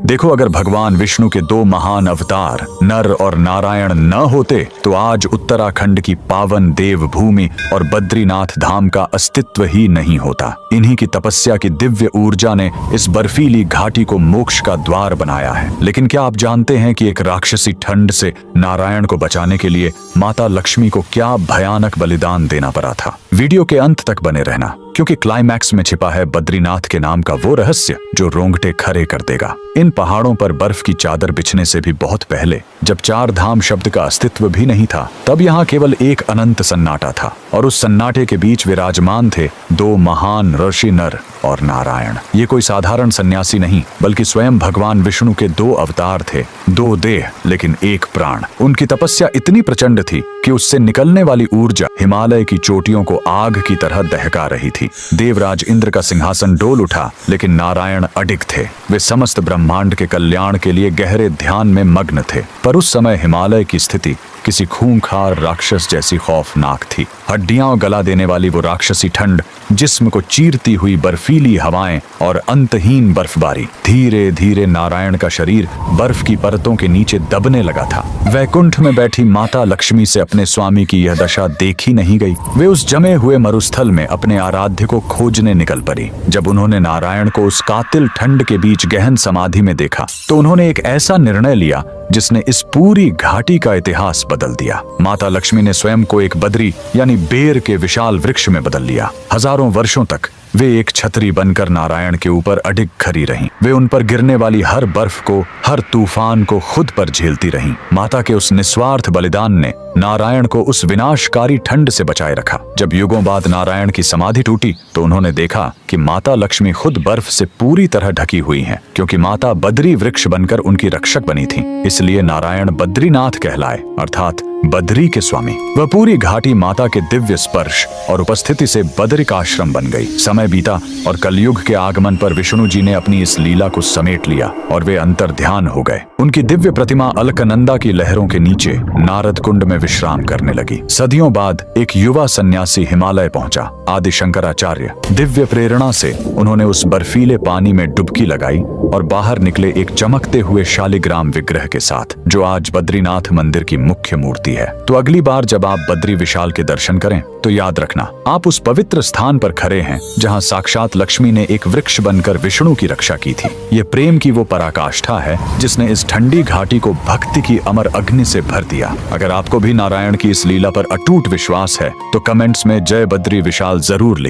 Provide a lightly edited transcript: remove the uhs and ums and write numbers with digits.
देखो, अगर भगवान विष्णु के दो महान अवतार नर और नारायण न होते तो आज उत्तराखंड की पावन देवभूमि और बद्रीनाथ धाम का अस्तित्व ही नहीं होता। इन्हीं की तपस्या की दिव्य ऊर्जा ने इस बर्फीली घाटी को मोक्ष का द्वार बनाया है। लेकिन क्या आप जानते हैं कि एक राक्षसी ठंड से नारायण को बचाने के लिए माता लक्ष्मी को क्या भयानक बलिदान देना पड़ा था? वीडियो के अंत तक बने रहना, क्योंकि क्लाइमैक्स में छिपा है बद्रीनाथ के नाम का वो रहस्य जो रोंगटे खड़े कर देगा। इन पहाड़ों पर बर्फ की चादर बिछने से भी बहुत पहले, जब चार धाम शब्द का अस्तित्व भी नहीं था, तब यहाँ केवल एक अनंत सन्नाटा था और उस सन्नाटे के बीच विराजमान थे दो महान ऋषि नर और नारायण। ये कोई साधारण सन्यासी नहीं, बल्कि स्वयं भगवान विष्णु के दो अवतार थे, दो देह लेकिन एक प्राण। उनकी तपस्या इतनी प्रचंड थी कि उससे निकलने वाली ऊर्जा हिमालय की चोटियों को आग की तरह दहका रही थी। देवराज इंद्र का सिंहासन डोल उठा, लेकिन नारायण अडिग थे। वे समस्त ब्रह्मांड के कल्याण के लिए गहरे ध्यान में मग्न थे। पर उस समय हिमालय की स्थिति किसी खूंखार राक्षस जैसी खौफनाक थी। हड्डियां गला देने वाली वो राक्षसी ठंड, जिस्म को चीरती हुई बर्फीली हवाएं और अंतहीन बर्फबारी। धीरे धीरे नारायण का शरीर बर्फ की परतों के नीचे दबने लगा था। वैकुंठ में बैठी माता लक्ष्मी से अपने स्वामी की यह दशा देखी नहीं गई। वे उस जमे हुए मरुस्थल में अपने आराध्य को खोजने निकल पड़ी। जब उन्होंने नारायण को उस कातिल ठंड के बीच गहन समाधि में देखा तो उन्होंने एक ऐसा निर्णय लिया जिसने इस पूरी घाटी का इतिहास बदल दिया। माता लक्ष्मी ने स्वयं को एक बद्री यानी बेर के विशाल वृक्ष में बदल लिया। हजारों वर्षों तक वे एक छतरी बनकर नारायण के ऊपर अडिग खड़ी रहीं। वे उन पर गिरने वाली हर बर्फ को, हर तूफान को खुद पर झेलती रहीं। माता के उस निस्वार्थ बलिदान ने नारायण को उस विनाशकारी ठंड से बचाए रखा। जब युगों बाद नारायण की समाधि टूटी तो उन्होंने देखा कि माता लक्ष्मी खुद बर्फ से पूरी तरह ढकी हुई हैं, क्योंकि माता बद्री वृक्ष बनकर उनकी रक्षक बनी थी। इसलिए नारायण बद्रीनाथ कहलाए, अर्थात बद्री के स्वामी। वह पूरी घाटी माता के दिव्य स्पर्श और उपस्थिति से बद्रिकाश्रम बन गई। समय बीता और कलयुग के आगमन पर विष्णु जी ने अपनी इस लीला को समेट लिया और वे अंतर ध्यान हो गए। उनकी दिव्य प्रतिमा अलकनंदा की लहरों के नीचे नारद कुंड में विश्राम करने लगी। सदियों बाद एक युवा सन्यासी हिमालय पहुंचा, आदि शंकराचार्य। दिव्य प्रेरणा से उन्होंने उस बर्फीले पानी में डुबकी लगाई और बाहर निकले एक चमकते हुए शालिग्राम विग्रह के साथ, जो आज बद्रीनाथ मंदिर की मुख्य मूर्ति है। तो अगली बार जब आप बद्री विशाल के दर्शन करें तो याद रखना, आप उस पवित्र स्थान पर खड़े हैं जहां साक्षात लक्ष्मी ने एक वृक्ष बनकर विष्णु की रक्षा की थी। ये प्रेम की वो पराकाष्ठा है जिसने इस ठंडी घाटी को भक्ति की अमर अग्नि से भर दिया। अगर आपको भी नारायण की इस लीला पर अटूट विश्वास है तो कमेंट्स में जय बद्री विशाल जरूर लिखें।